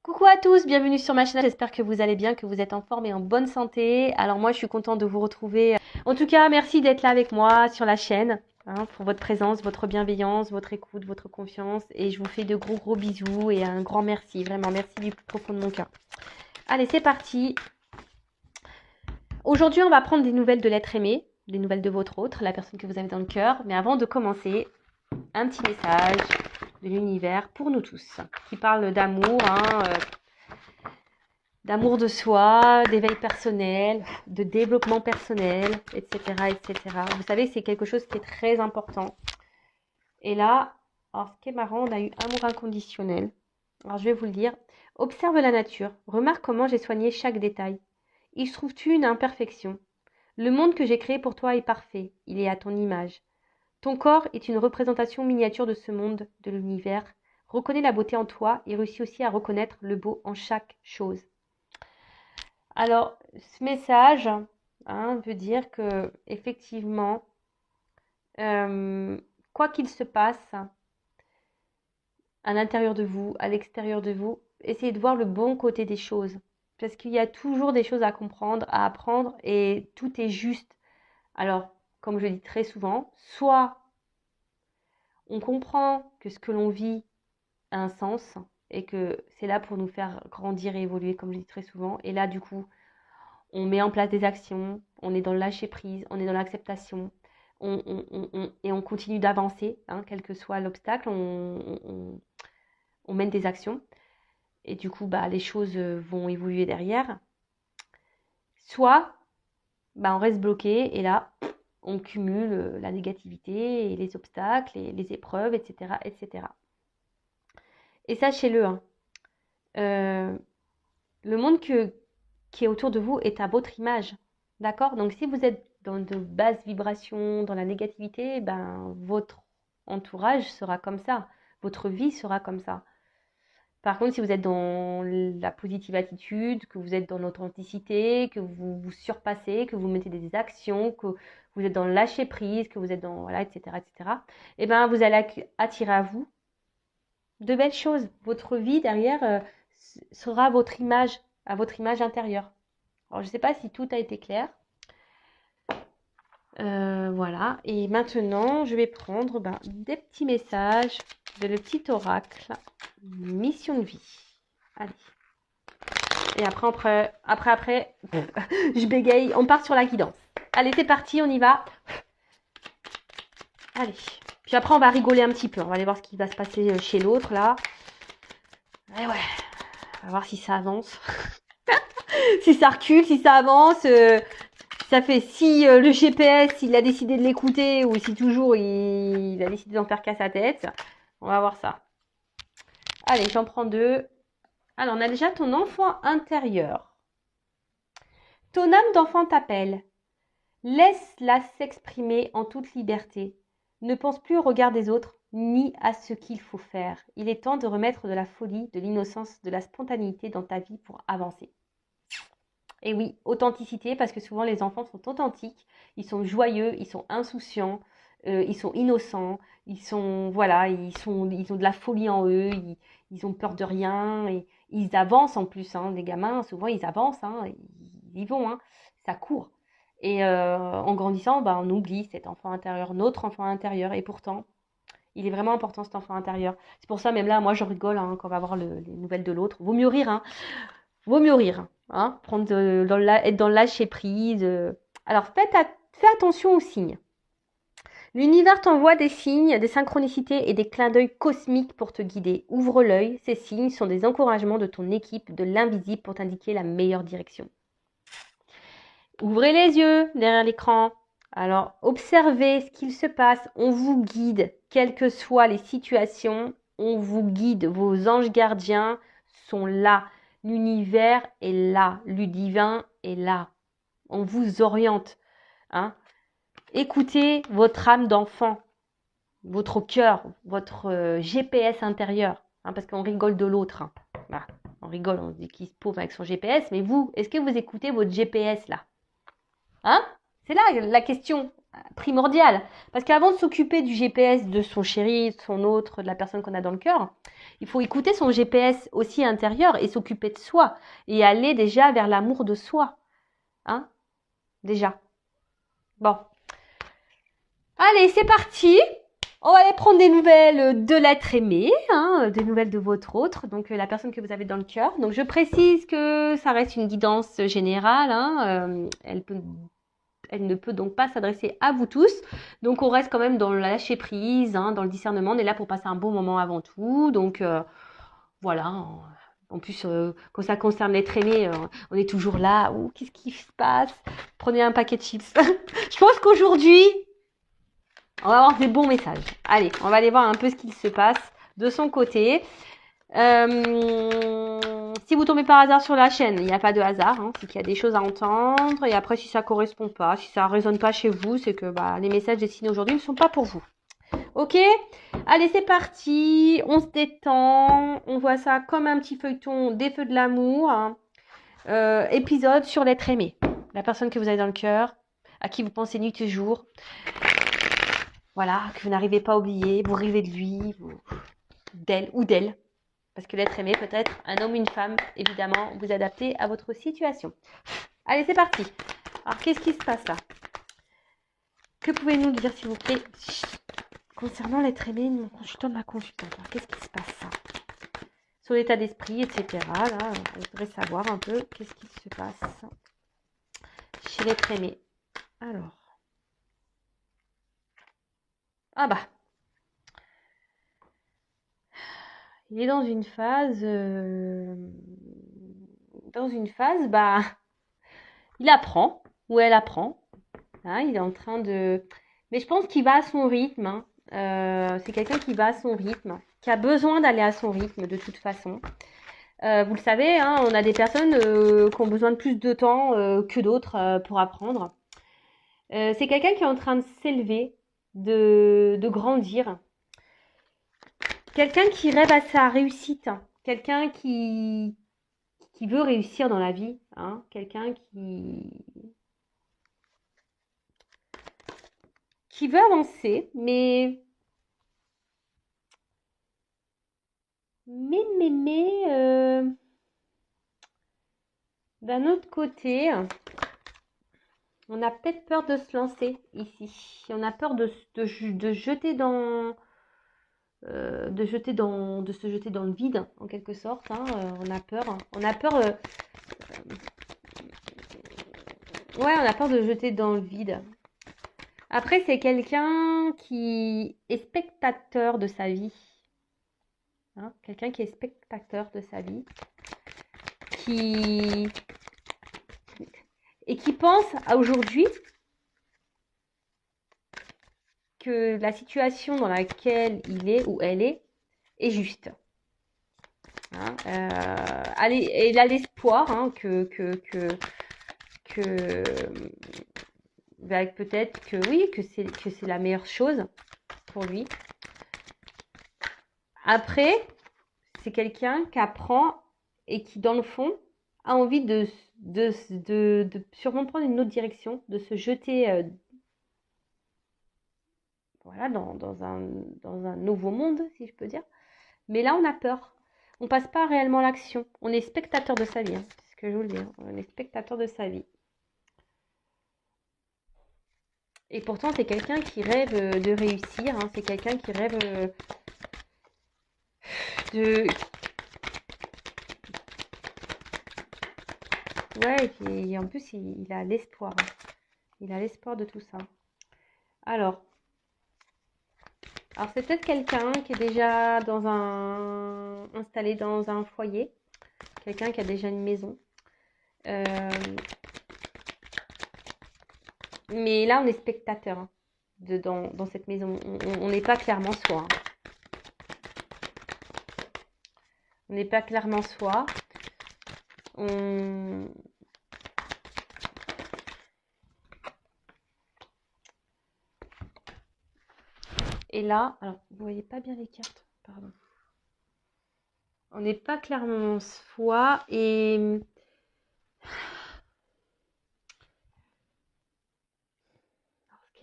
Coucou à tous, bienvenue sur ma chaîne, j'espère que vous allez bien, que vous êtes en forme et en bonne santé. Alors moi je suis contente de vous retrouver. En tout cas, merci d'être là avec moi sur la chaîne, pour votre présence, votre bienveillance, votre écoute, votre confiance. Et je vous fais de gros gros bisous et un grand merci, vraiment merci du plus profond de mon cœur. Allez, c'est parti. Aujourd'hui on va prendre des nouvelles de l'être aimé, des nouvelles de votre autre, la personne que vous avez dans le cœur. Mais avant de commencer, un petit message de l'univers pour nous tous, qui parle d'amour, d'amour de soi, d'éveil personnel, de développement personnel, etc., etc. Vous savez, c'est quelque chose qui est très important. Et là, alors ce qui est marrant, on a eu amour inconditionnel. Alors je vais vous le dire. Observe la nature. Remarque comment j'ai soigné chaque détail. Y trouves-tu une imperfection? Le monde que j'ai créé pour toi est parfait. Il est à ton image. Ton corps est une représentation miniature de ce monde, de l'univers. Reconnais la beauté en toi et réussis aussi à reconnaître le beau en chaque chose. Alors, ce message veut dire que effectivement, quoi qu'il se passe à l'intérieur de vous, à l'extérieur de vous, essayez de voir le bon côté des choses. Parce qu'il y a toujours des choses à comprendre, à apprendre, et tout est juste. Alors, comme je dis très souvent, soit on comprend que ce que l'on vit a un sens, et que c'est là pour nous faire grandir et évoluer, comme je dis très souvent. Et là, du coup, on met en place des actions, on est dans le lâcher prise, on est dans l'acceptation, et on continue d'avancer, quel que soit l'obstacle, on mène des actions. Et du coup, les choses vont évoluer derrière. Soit, on reste bloqué et là, on cumule la négativité et les obstacles et les épreuves, etc., etc. Et sachez-le, le monde qui est autour de vous est à votre image. D'accord? Donc, si vous êtes dans de basses vibrations, dans la négativité, votre entourage sera comme ça. Votre vie sera comme ça. Par contre, si vous êtes dans la positive attitude, que vous êtes dans l'authenticité, que vous vous surpassez, que vous mettez des actions, que vous êtes dans le lâcher prise, que vous êtes dans, voilà, etc., etc., vous allez attirer à vous de belles choses. Votre vie derrière sera votre image, à votre image intérieure. Alors, je ne sais pas si tout a été clair. Voilà. Et maintenant, je vais prendre des petits messages de le petit oracle. Mission de vie. Allez. Et après, je bégaye. On part sur la guidance. Allez, c'est parti, on y va. Allez. Puis après, on va rigoler un petit peu. On va aller voir ce qui va se passer chez l'autre, là. Et ouais. On va voir si ça avance. Si ça recule, si ça avance. Ça fait si le GPS, il a décidé de l'écouter ou si toujours il a décidé d'en faire qu'à sa tête. On va voir ça. Allez, j'en prends deux. Alors, on a déjà ton enfant intérieur. Ton âme d'enfant t'appelle. Laisse-la s'exprimer en toute liberté. Ne pense plus au regard des autres, ni à ce qu'il faut faire. Il est temps de remettre de la folie, de l'innocence, de la spontanéité dans ta vie pour avancer. Et oui, authenticité, parce que souvent les enfants sont authentiques, ils sont joyeux, ils sont insouciants, ils sont innocents, ils ont de la folie en eux, ils ont peur de rien, et ils avancent en plus, les gamins, souvent ils avancent, ils y vont, ça court. Et en grandissant, on oublie cet enfant intérieur, notre enfant intérieur, et pourtant, il est vraiment important cet enfant intérieur. C'est pour ça, même là, moi je rigole quand on va voir les nouvelles de l'autre. Vaut mieux rire, Vaut mieux rire, être dans le lâcher prise. Alors, fais attention aux signes. L'univers t'envoie des signes, des synchronicités et des clins d'œil cosmiques pour te guider. Ouvre l'œil, ces signes sont des encouragements de ton équipe, de l'invisible pour t'indiquer la meilleure direction. Ouvrez les yeux derrière l'écran. Alors, observez ce qu'il se passe. On vous guide, quelles que soient les situations. On vous guide. Vos anges gardiens sont là. L'univers est là. Le divin est là. On vous oriente. Écoutez votre âme d'enfant, votre cœur, votre GPS intérieur. Parce qu'on rigole de l'autre. On rigole, on dit qu'il se pauve avec son GPS. Mais vous, est-ce que vous écoutez votre GPS là? C'est là la question. primordial. Parce qu'avant de s'occuper du GPS de son chéri, de son autre, de la personne qu'on a dans le cœur, il faut écouter son GPS aussi intérieur et s'occuper de soi. Et aller déjà vers l'amour de soi. Hein? Déjà. Bon. Allez, c'est parti. On va aller prendre des nouvelles de l'être aimé, hein, des nouvelles de votre autre, donc la personne que vous avez dans le cœur. Donc je précise que ça reste une guidance générale, hein, elle ne peut donc pas s'adresser à vous tous. Donc on reste quand même dans le lâcher prise, hein, dans le discernement. On est là pour passer un bon moment avant tout. Donc voilà. En plus, quand ça concerne l'être aimé, on est toujours là. Ouh, qu'est-ce qui se passe? Prenez un paquet de chips. Je pense qu'aujourd'hui, on va avoir des bons messages. Allez, on va aller voir un peu ce qu'il se passe de son côté. Si vous tombez par hasard sur la chaîne, il n'y a pas de hasard, hein, c'est qu'il y a des choses à entendre. Et après, si ça correspond pas, si ça résonne pas chez vous, c'est que les messages destinés aujourd'hui ne sont pas pour vous. Ok? Allez, c'est parti. On se détend. On voit ça comme un petit feuilleton des feux de l'amour. Hein. Épisode sur l'être aimé. La personne que vous avez dans le cœur, à qui vous pensez nuit et jour. Voilà, que vous n'arrivez pas à oublier. Vous rêvez de lui, d'elle ou d'elle. Parce que l'être aimé peut être un homme ou une femme, évidemment, vous adaptez à votre situation. Allez, c'est parti. Alors, qu'est-ce qui se passe là? Que pouvez-vous nous dire, s'il vous plaît, concernant l'être aimé de mon consultant, de ma consultante? Alors, qu'est-ce qui se passe ça? Sur l'état d'esprit, etc. Là, on voudrait savoir un peu qu'est-ce qui se passe chez l'être aimé. Alors. Ah bah. Il est dans une phase... il apprend, ou elle apprend. Hein, il est en train de... Mais je pense qu'il va à son rythme. Hein. C'est quelqu'un qui va à son rythme, qui a besoin d'aller à son rythme de toute façon. Vous le savez, hein, on a des personnes qui ont besoin de plus de temps que d'autres pour apprendre. C'est quelqu'un qui est en train de s'élever, de grandir. Quelqu'un qui rêve à sa réussite. Hein. Quelqu'un qui veut réussir dans la vie. Hein. Quelqu'un qui veut avancer, mais d'un autre côté, on a peut-être peur de se lancer ici. On a peur de jeter de se jeter dans le vide en quelque sorte. Hein. On a peur. On a peur. Ouais, on a peur de jeter dans le vide. Après, c'est quelqu'un qui est spectateur de sa vie. Hein, quelqu'un qui est spectateur de sa vie. Et qui pense à aujourd'hui que la situation dans laquelle il est ou elle est juste. Hein, il a l'espoir hein, que peut-être que oui, que c'est la meilleure chose pour lui. Après, c'est quelqu'un qui apprend et qui, dans le fond, a envie de sûrement prendre une autre direction, de se jeter voilà, dans un nouveau monde, si je peux dire. Mais là, on a peur. On passe pas réellement à l'action. On est spectateur de sa vie. Hein. C'est ce que je vous le dis. Hein. On est spectateur de sa vie. Et pourtant, c'est quelqu'un qui rêve de réussir. Hein. C'est quelqu'un qui rêve de... Ouais, et en plus, il a l'espoir. Hein. Il a l'espoir de tout ça. Alors c'est peut-être quelqu'un qui est déjà installé dans un foyer. Quelqu'un qui a déjà une maison. Mais là, on est spectateur hein, dans cette maison. On n'est pas clairement soi. Hein. On n'est pas clairement soi. Et là, alors, vous voyez pas bien les cartes, pardon. On n'est pas clairement soi et...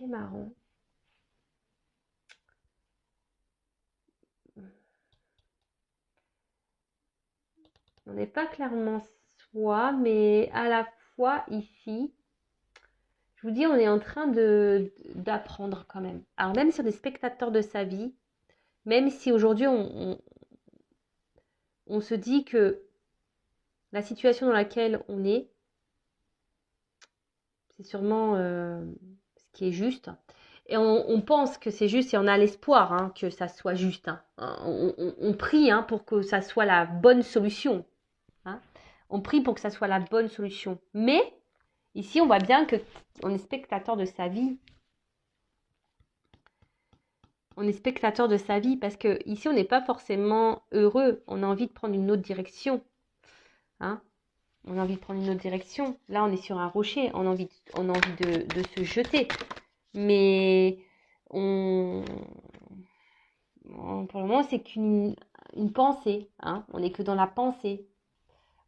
qui est marrant. On n'est pas clairement soi, mais à la fois ici, je vous dis, on est en train d'apprendre quand même. Alors même si on est spectateur de sa vie, même si aujourd'hui on se dit que la situation dans laquelle on est, c'est sûrement ce qui est juste. Et on pense que c'est juste et on a l'espoir hein, que ça soit juste. Hein. On prie hein, pour que ça soit la bonne solution. Hein. On prie pour que ça soit la bonne solution. Mais ici, on voit bien qu'on est spectateur de sa vie. On est spectateur de sa vie parce que ici, on n'est pas forcément heureux. On a envie de prendre une autre direction. Hein. On a envie de prendre une autre direction. Là, on est sur un rocher. On a envie de se jeter. Mais pour le moment, c'est qu'une pensée. Hein. On n'est que dans la pensée.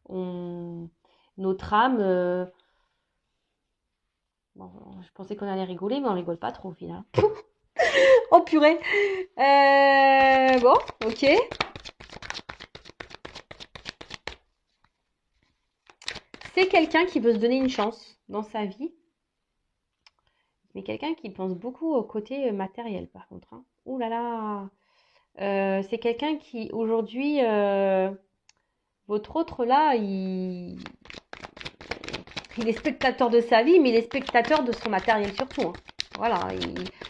Notre âme... Bon, je pensais qu'on allait rigoler, mais on rigole pas trop au final. Oh purée. Bon, ok. C'est quelqu'un qui veut se donner une chance dans sa vie. Mais quelqu'un qui pense beaucoup au côté matériel, par contre. Hein. Ouh là là. C'est quelqu'un qui, aujourd'hui, votre autre là, il est spectateur de sa vie, mais il est spectateur de son matériel surtout. Hein. Voilà.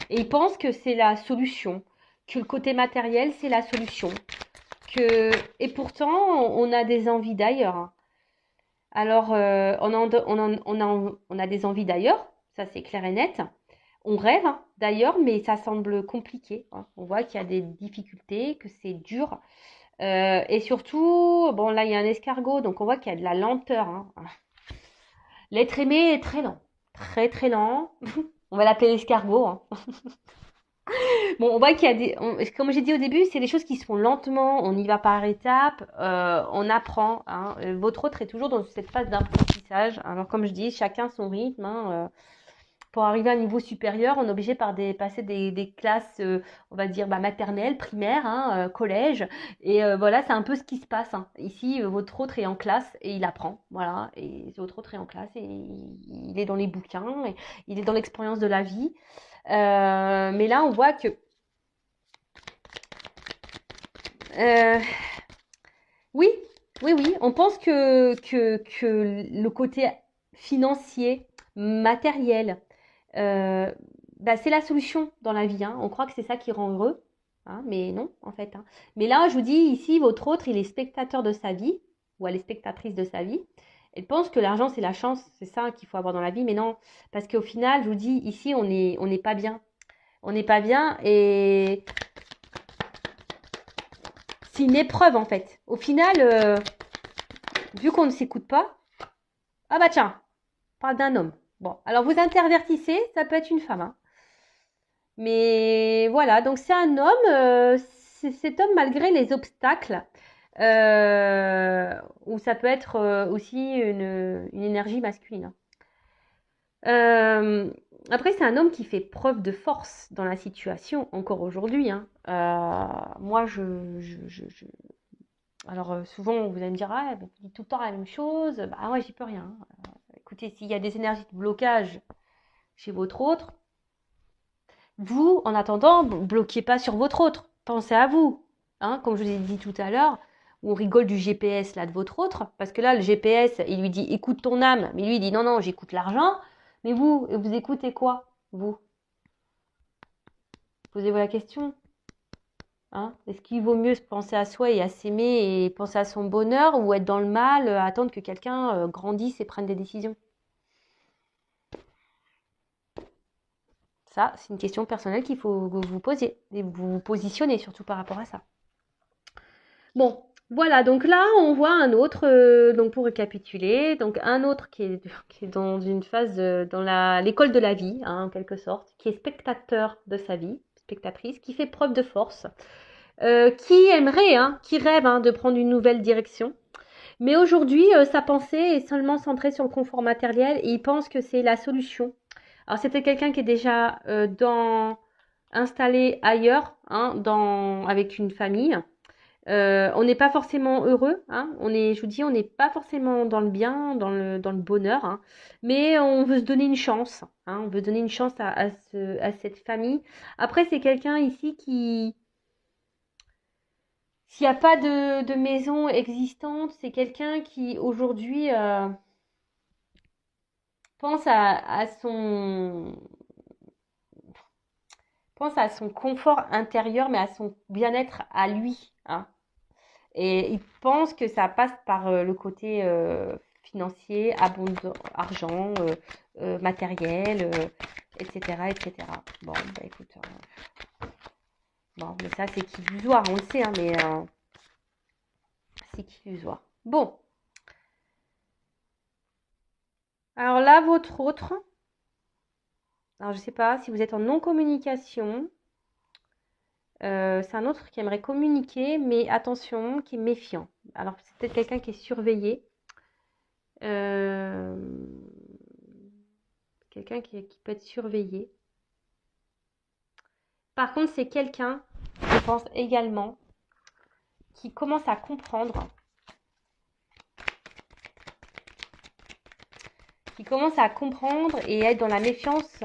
Et il pense que c'est la solution. Que le côté matériel, c'est la solution. Et pourtant, on a des envies d'ailleurs. Hein. Alors, on a des envies d'ailleurs, ça c'est clair et net. On rêve hein, d'ailleurs, mais ça semble compliqué. Hein. On voit qu'il y a des difficultés, que c'est dur. Et surtout, bon là il y a un escargot, donc on voit qu'il y a de la lenteur. Hein. L'être aimé est très lent, très très lent. On va l'appeler l'escargot. Hein. Bon, on voit qu'il y a comme j'ai dit au début, c'est des choses qui se font lentement, on y va par étapes, on apprend. Hein. Votre autre est toujours dans cette phase d'apprentissage. Alors comme je dis, chacun son rythme. Hein. Pour arriver à un niveau supérieur, on est obligé par passer des classes, on va dire maternelles, primaires, hein, collège. Et voilà, c'est un peu ce qui se passe. Hein. Ici, votre autre est en classe et il apprend. Voilà, et votre autre est en classe et il est dans les bouquins, et il est dans l'expérience de la vie. Mais là, on voit que oui, on pense que le côté financier, matériel, c'est la solution dans la vie. Hein. On croit que c'est ça qui rend heureux, hein, mais non, en fait. Hein. Mais là, je vous dis, ici, votre autre, il est spectateur de sa vie, ou elle est spectatrice de sa vie. Elle pense que l'argent, c'est la chance, c'est ça qu'il faut avoir dans la vie, mais non. Parce qu'au final, je vous dis, ici, on n'est pas bien. On n'est pas bien et c'est une épreuve, en fait. Au final, vu qu'on ne s'écoute pas, ah bah tiens, on parle d'un homme. Bon, alors vous intervertissez, ça peut être une femme. Hein. Mais voilà, donc c'est un homme, cet homme malgré les obstacles, ou ça peut être aussi une énergie masculine. Après, c'est un homme qui fait preuve de force dans la situation, encore aujourd'hui. Hein. Moi, alors souvent, vous allez me dire, ah, bah, tu dis tout le temps la même chose. Bah ouais, j'y peux rien. Écoutez, s'il y a des énergies de blocage chez votre autre, vous, en attendant, bloquez pas sur votre autre. Pensez à vous. Hein, comme je vous ai dit tout à l'heure, où on rigole du GPS là de votre autre, parce que là, le GPS, il lui dit écoute ton âme, mais lui, il dit non, non, j'écoute l'argent. Mais vous écoutez quoi, vous? Posez-vous la question. Hein, est-ce qu'il vaut mieux se penser à soi et à s'aimer et penser à son bonheur, ou être dans le mal, attendre que quelqu'un grandisse et prenne des décisions? Ça, c'est une question personnelle qu'il faut que vous posiez et vous positionnez surtout par rapport à ça. Bon, voilà, donc là, on voit un autre, donc pour récapituler, donc un autre qui est dans une phase, dans l'école de la vie, hein, en quelque sorte, qui est spectateur de sa vie, spectatrice, qui fait preuve de force, qui aimerait, hein, qui rêve hein, de prendre une nouvelle direction. Mais aujourd'hui, sa pensée est seulement centrée sur le confort matériel et il pense que c'est la solution Alors, c'est peut-être quelqu'un qui est déjà installé ailleurs, hein, avec une famille. On n'est pas forcément heureux, hein. Je vous dis, on n'est pas forcément dans le bien, dans le bonheur, hein. Mais on veut se donner une chance, hein. On veut donner une chance à cette famille. Après, c'est quelqu'un ici qui, s'il n'y a pas de maison existante, c'est quelqu'un qui aujourd'hui pense pense à son confort intérieur, mais à son bien-être à lui, hein. Et il pense que ça passe par le côté financier, argent, matériel, etc., etc. Bon, bah écoute, bon, mais ça c'est qu'illusoire, on le sait, hein, mais c'est qu'illusoire. Bon, alors là, votre autre, alors je sais pas si vous êtes en non-communication, c'est un autre qui aimerait communiquer, mais attention, qui est méfiant. Alors c'est peut-être quelqu'un qui est surveillé. Euh, Quelqu'un qui peut être surveillé. Par contre, c'est quelqu'un, je pense également, qui commence à comprendre, et être dans la méfiance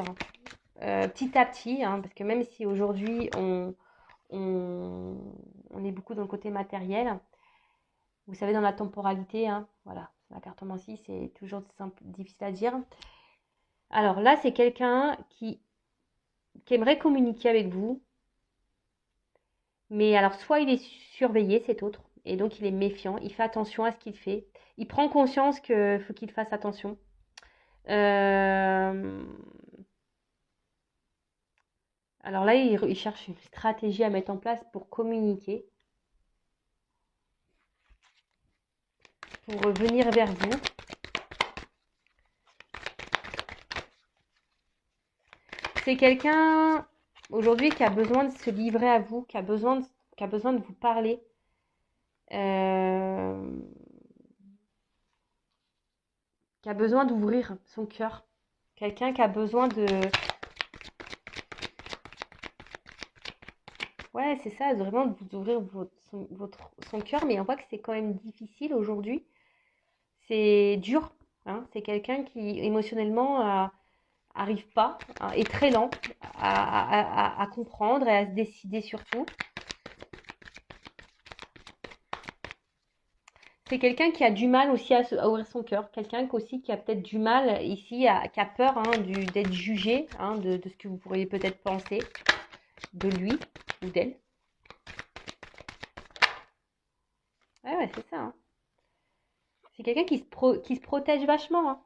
petit à petit, hein, parce que même si aujourd'hui on est beaucoup dans le côté matériel, vous savez, dans la temporalité, hein, voilà, la cartomancie, c'est toujours difficile à dire. Alors là, c'est quelqu'un qui aimerait communiquer avec vous, mais alors soit il est surveillé, cet autre, et donc il est méfiant, il fait attention à ce qu'il fait, il prend conscience qu'il faut qu'il fasse attention. Euh, Alors là, il cherche une stratégie à mettre en place pour communiquer, pour venir vers vous. C'est quelqu'un aujourd'hui qui a besoin de se livrer à vous, qui a besoin de vous parler. Euh, Qui a besoin d'ouvrir son cœur. Quelqu'un qui a besoin de... Ouais, c'est ça, vraiment d'ouvrir son cœur, mais on voit que c'est quand même difficile aujourd'hui. C'est dur, hein. C'est quelqu'un qui émotionnellement arrive pas, hein, est très lent à comprendre et à se décider surtout. C'est quelqu'un qui a du mal aussi à ouvrir son cœur, quelqu'un aussi qui a peut-être du mal ici, qui a peur, hein, d'être jugé, hein, de ce que vous pourriez peut-être penser de lui ou d'elle. Ouais, ouais, c'est ça, hein. C'est quelqu'un qui se protège vachement, hein.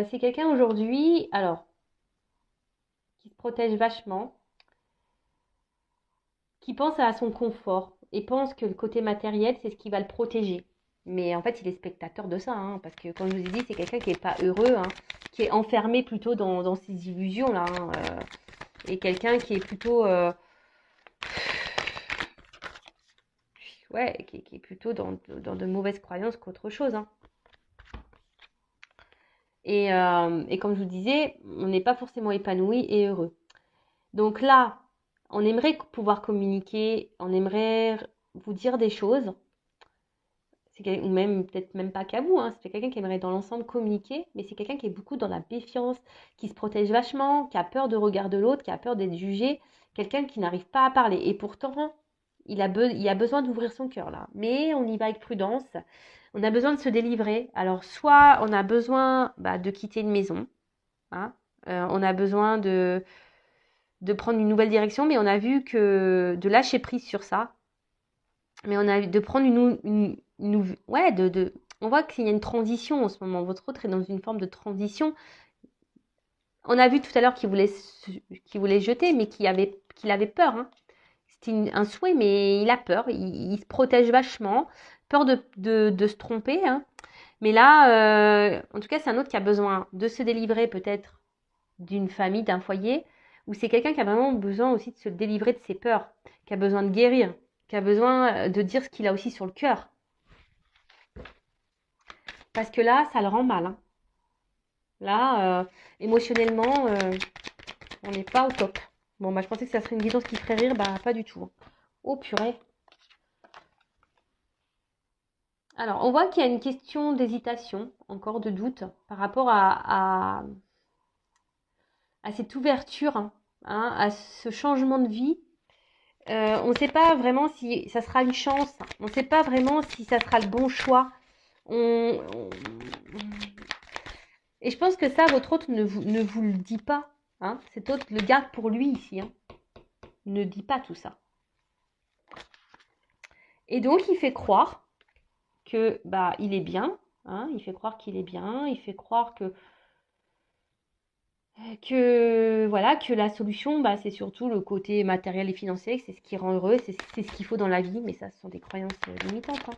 C'est quelqu'un aujourd'hui, alors, qui se protège vachement, qui pense à son confort et pense que le côté matériel, c'est ce qui va le protéger. Mais en fait, il est spectateur de ça, hein, parce que, comme je vous ai dit, c'est quelqu'un qui n'est pas heureux, hein, qui est enfermé plutôt dans ses illusions, là, hein, et quelqu'un qui est plutôt... ouais, qui est plutôt dans de mauvaises croyances qu'autre chose, hein. Et comme je vous disais, on n'est pas forcément épanoui et heureux. Donc là, on aimerait pouvoir communiquer, on aimerait vous dire des choses, ou même peut-être même pas qu'à vous, hein, c'est quelqu'un qui aimerait dans l'ensemble communiquer, mais c'est quelqu'un qui est beaucoup dans la méfiance, qui se protège vachement, qui a peur de regard de l'autre, qui a peur d'être jugé, quelqu'un qui n'arrive pas à parler. Et pourtant, il a besoin d'ouvrir son cœur là. Mais on y va avec prudence. On a besoin de se délivrer. Alors, soit on a besoin de quitter une maison, hein, on a besoin de prendre une nouvelle direction, mais on a vu que de lâcher prise sur ça. Mais on a de prendre ouais, on voit qu'il y a une transition en ce moment. Votre autre est dans une forme de transition. On a vu tout à l'heure qu'il voulait jeter, mais qu'il avait peur, hein. C'était un souhait, mais il a peur. Il se protège vachement. Peur de se tromper, hein. Mais là, en tout cas, c'est un autre qui a besoin de se délivrer peut-être d'une famille, d'un foyer, ou c'est quelqu'un qui a vraiment besoin aussi de se délivrer de ses peurs, qui a besoin de guérir, qui a besoin de dire ce qu'il a aussi sur le cœur. Parce que là, ça le rend mal, hein. Là, émotionnellement, on n'est pas au top. Bon, bah, je pensais que ça serait une guidance qui ferait rire. Bah, pas du tout. Oh, purée. Alors, on voit qu'il y a une question d'hésitation, encore de doute, par rapport à cette ouverture, hein, à ce changement de vie. On ne sait pas vraiment si ça sera une chance. On ne sait pas vraiment si ça sera le bon choix. On- on- Et je pense que ça, votre hôte ne vous le dit pas. Hein. Cet hôte le garde pour lui ici. Hein. Ne dit pas tout ça. Et donc, il fait croire que bah il est bien. Hein. Il fait croire qu'il est bien. Il fait croire que voilà, que la solution, bah, c'est surtout le côté matériel et financier, que c'est ce qui rend heureux, c'est ce qu'il faut dans la vie, mais ça, ce sont des croyances limitantes. Hein.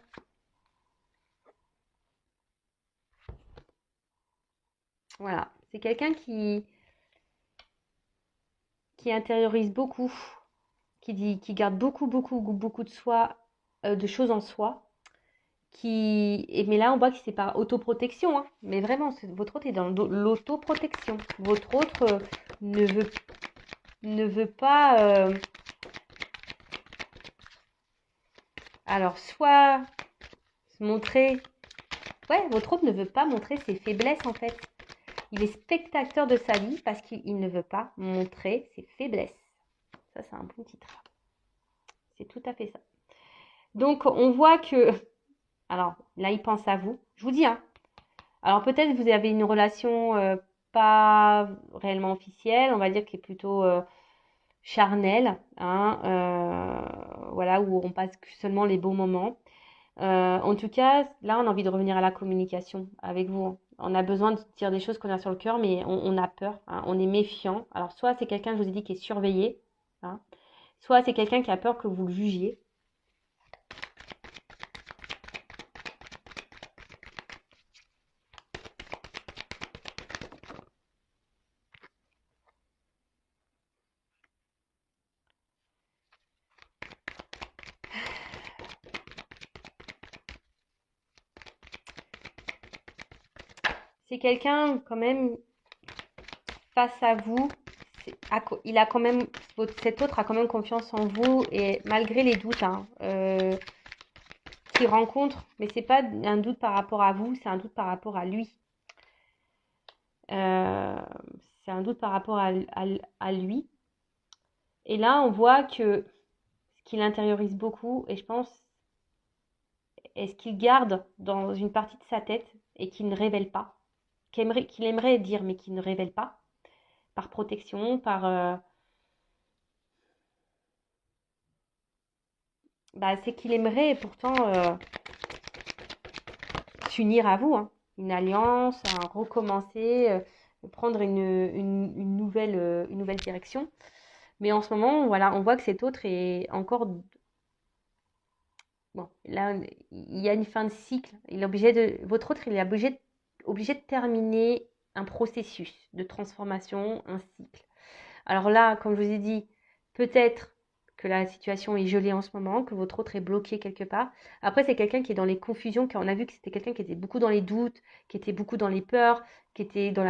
Voilà, c'est quelqu'un qui intériorise beaucoup, qui garde beaucoup de soi, de choses en soi, mais là, on voit que c'est par autoprotection, hein. Mais vraiment, votre autre est dans l'autoprotection. Votre autre ne veut, ne veut pas, alors, soit se montrer. Ouais, votre autre ne veut pas montrer ses faiblesses en fait. Il est spectateur de sa vie parce qu'il ne veut pas montrer ses faiblesses. Ça, c'est un bon titre. C'est tout à fait ça. Donc, on voit que... Alors, là, il pense à vous. Je vous dis, hein. Alors, peut-être vous avez une relation pas réellement officielle, on va dire qui est plutôt charnelle, hein, voilà, où on passe seulement les beaux moments. En tout cas, là, on a envie de revenir à la communication avec vous. Hein. On a besoin de dire des choses qu'on a sur le cœur, mais on a peur, hein, on est méfiant. Alors, soit c'est quelqu'un, je vous ai dit, qui est surveillé, hein, soit c'est quelqu'un qui a peur que vous le jugiez. C'est quelqu'un, quand même, face à vous, il a quand même, cet autre a quand même confiance en vous, et malgré les doutes, hein, qu'il rencontre, mais c'est pas un doute par rapport à vous, c'est un doute par rapport à lui. Euh, c'est un doute par rapport à lui. Et là, on voit que ce qu'il intériorise beaucoup, et je pense, est ce qu'il garde dans une partie de sa tête et qu'il ne révèle pas, qu'il aimerait dire mais qu'il ne révèle pas, par protection, bah, c'est qu'il aimerait pourtant s'unir à vous, hein. Une alliance, un recommencer, prendre une nouvelle direction. Mais en ce moment, voilà, on voit que cet autre est encore. Bon, là, il y a une fin de cycle. Votre autre, il est obligé de terminer un processus de transformation, un cycle. Alors là, comme je vous ai dit, peut-être que la situation est gelée en ce moment, que votre autre est bloqué quelque part. Après, c'est quelqu'un qui est dans les confusions, car on a vu que c'était quelqu'un qui était beaucoup dans les doutes, qui était beaucoup dans les peurs, qui était dans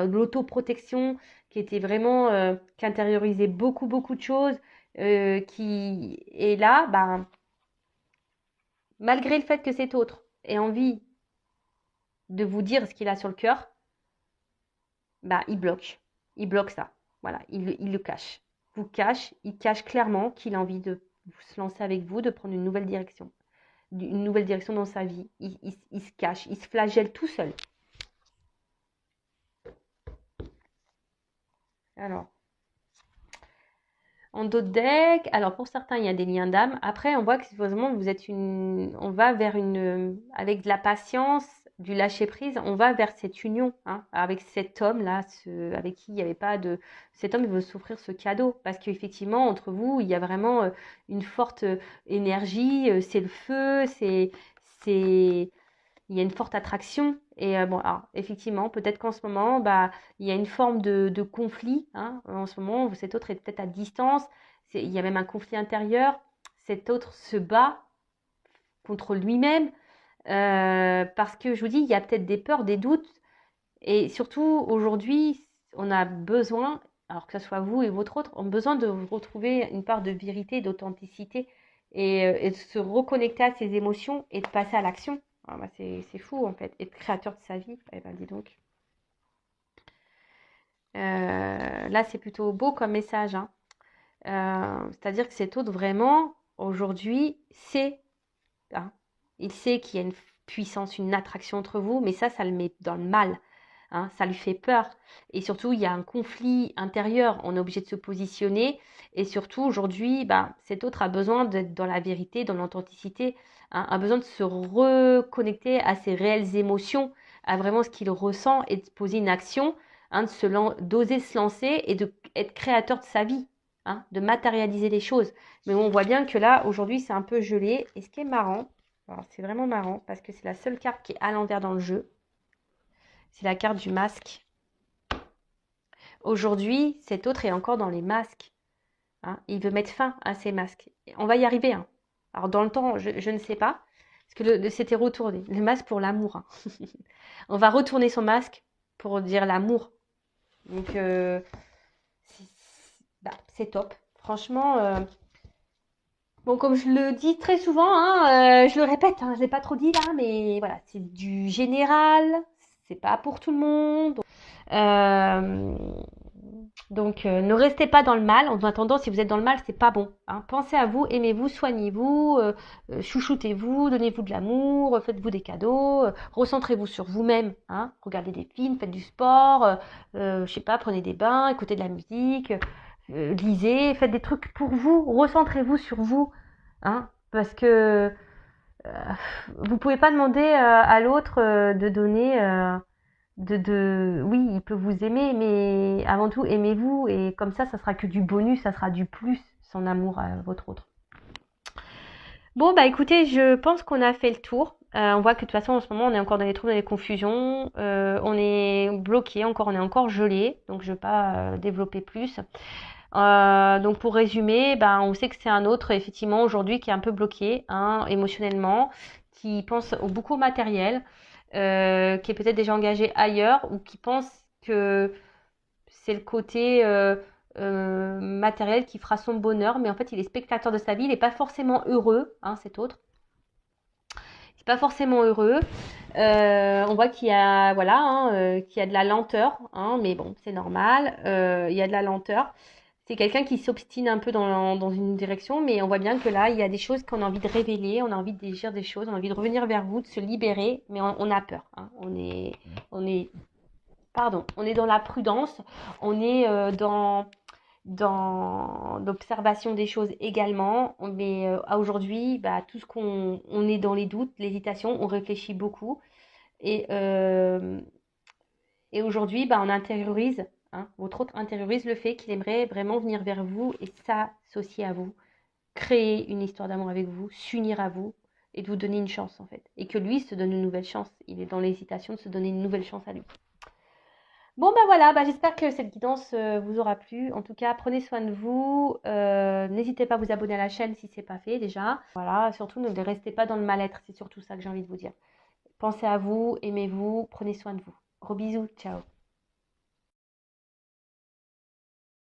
l'autoprotection, qui était vraiment, qui intériorisait beaucoup de choses, qui est là, bah, malgré le fait que cet autre ait envie de vous dire ce qu'il a sur le cœur, bah, il bloque. Il bloque ça. Voilà, il le cache. Vous cache, il cache clairement qu'il a envie de se lancer avec vous, de prendre une nouvelle direction dans sa vie. Il se cache, il se flagelle tout seul. Alors, en d'autres decks, alors pour certains, il y a des liens d'âme. Après, on voit que supposément vous êtes on va vers avec de la patience, du lâcher prise, on va vers cette union, hein, avec cet homme-là, avec qui il n'y avait pas de, cet homme, il veut s'offrir ce cadeau parce qu'effectivement, entre vous, il y a vraiment une forte énergie, c'est le feu, c'est, il y a une forte attraction. Et bon, alors, effectivement, peut-être qu'en ce moment, bah, il y a une forme de conflit. Hein. En ce moment, cet autre est peut-être à distance. Il y a même un conflit intérieur. Cet autre se bat contre lui-même parce que je vous dis, il y a peut-être des peurs, des doutes Et surtout, aujourd'hui, on a besoin, alors que ce soit vous et votre autre, on a besoin de retrouver une part de vérité, d'authenticité et de se reconnecter à ses émotions et de passer à l'action. Ah bah c'est fou en fait, être créateur de sa vie. Eh ben dis donc. Là, c'est plutôt beau comme message, hein. C'est-à-dire que cet autre, vraiment, aujourd'hui, sait, hein, il sait qu'il y a une puissance, une attraction entre vous, mais ça le met dans le mal. Hein, ça lui fait peur. Et surtout, il y a un conflit intérieur. On est obligé de se positionner. Et surtout, aujourd'hui, ben, cet autre a besoin d'être dans la vérité, dans l'authenticité, hein, a besoin de se reconnecter à ses réelles émotions, à vraiment ce qu'il ressent et de poser une action, hein, d'oser se lancer et d'être créateur de sa vie, hein, de matérialiser les choses. Mais on voit bien que là, aujourd'hui, c'est un peu gelé. Et ce qui est marrant, alors c'est vraiment marrant parce que c'est la seule carte qui est à l'envers dans le jeu. C'est la carte du masque. Aujourd'hui, cet autre est encore dans les masques, hein. Il veut mettre fin à ces masques. On va y arriver, hein. Alors, dans le temps, je ne sais pas. Parce que c'était retourné. Le masque pour l'amour, hein. On va retourner son masque pour dire l'amour. Donc, c'est top. Franchement, bon, comme je le dis très souvent, hein, je le répète, hein, je ne l'ai pas trop dit là, mais voilà, c'est du général. C'est pas pour tout le monde. Euh, donc, ne restez pas dans le mal. En attendant, si vous êtes dans le mal, c'est pas bon, hein. Pensez à vous, aimez-vous, soignez-vous, chouchoutez-vous, donnez-vous de l'amour, faites-vous des cadeaux, recentrez-vous sur vous-même, hein. Regardez des films, faites du sport, je sais pas, prenez des bains, écoutez de la musique, lisez, faites des trucs pour vous, recentrez-vous sur vous, hein, parce que euh, vous pouvez pas demander à l'autre de donner. Oui, il peut vous aimer, mais avant tout, aimez-vous. Et comme ça sera que du bonus, ça sera du plus, son amour à votre autre. Bon, bah écoutez, je pense qu'on a fait le tour. On voit que de toute façon, en ce moment, on est encore dans les troubles, dans les confusions. On est bloqué, on est encore gelé. Donc, je ne vais pas développer plus. Donc, pour résumer, ben, on sait que c'est un autre, effectivement, aujourd'hui, qui est un peu bloqué, hein, émotionnellement, qui pense beaucoup au matériel, qui est peut-être déjà engagé ailleurs ou qui pense que c'est le côté matériel qui fera son bonheur, mais en fait, il est spectateur de sa vie, il n'est pas forcément heureux, hein, cet autre. Il n'est pas forcément heureux. On voit qu'il y a, voilà, hein, qu'il y a de la lenteur, hein, mais bon, c'est normal. Il y a de la lenteur. C'est quelqu'un qui s'obstine un peu dans une direction, mais on voit bien que là, il y a des choses qu'on a envie de révéler, on a envie de dire des choses, on a envie de revenir vers vous, de se libérer, mais on a peur, hein. On est dans la prudence, on est dans l'observation des choses également, mais à aujourd'hui, bah, tout ce on est dans les doutes, l'hésitation, on réfléchit beaucoup, et, euh, et aujourd'hui, bah, on intériorise, hein, votre autre intériorise le fait qu'il aimerait vraiment venir vers vous et s'associer à vous, créer une histoire d'amour avec vous, s'unir à vous et de vous donner une chance en fait. Et que lui se donne une nouvelle chance. Il est dans l'hésitation de se donner une nouvelle chance à lui. Bon ben voilà, bah, j'espère que cette guidance vous aura plu. En tout cas, prenez soin de vous. N'hésitez pas à vous abonner à la chaîne si ce n'est pas fait déjà. Voilà, surtout ne restez pas dans le mal-être, c'est surtout ça que j'ai envie de vous dire. Pensez à vous, aimez-vous, prenez soin de vous. Gros bisous, ciao.